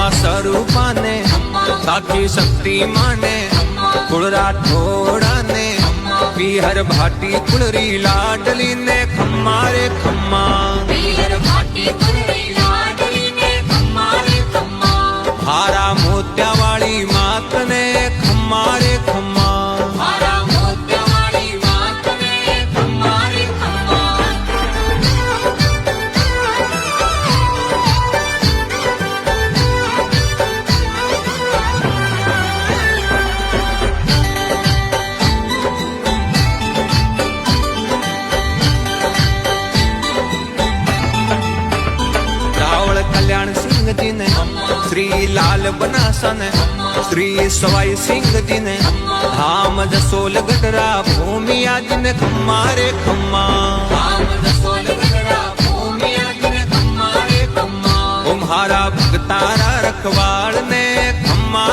खम्मा स्वरूपा ने साखी शक्ति माने कुल राठौड़ा ने पीहर भाटी कुलरी लाडली ने खम्मा रे खम्मा पीहर भाटी कुलरी लाडली ने खम्मा रे खम्मा हारा मोत्या वाली मात ने खम्मा रे खम्मा हारा मोत्या वाली मात ने खम्मा रे खम्मा कल्याण सिंह जी ने श्री लाल बनासा ने श्री सवाई सिंह जी ने धाम जसोल गडरा भूमि आज ने खम्मा रे खम्मा धाम जसोल गडरा भूमि आज ने खम्मा रे खम्मा तुम्हारा भगतारा रखवाड़ ने खम्मा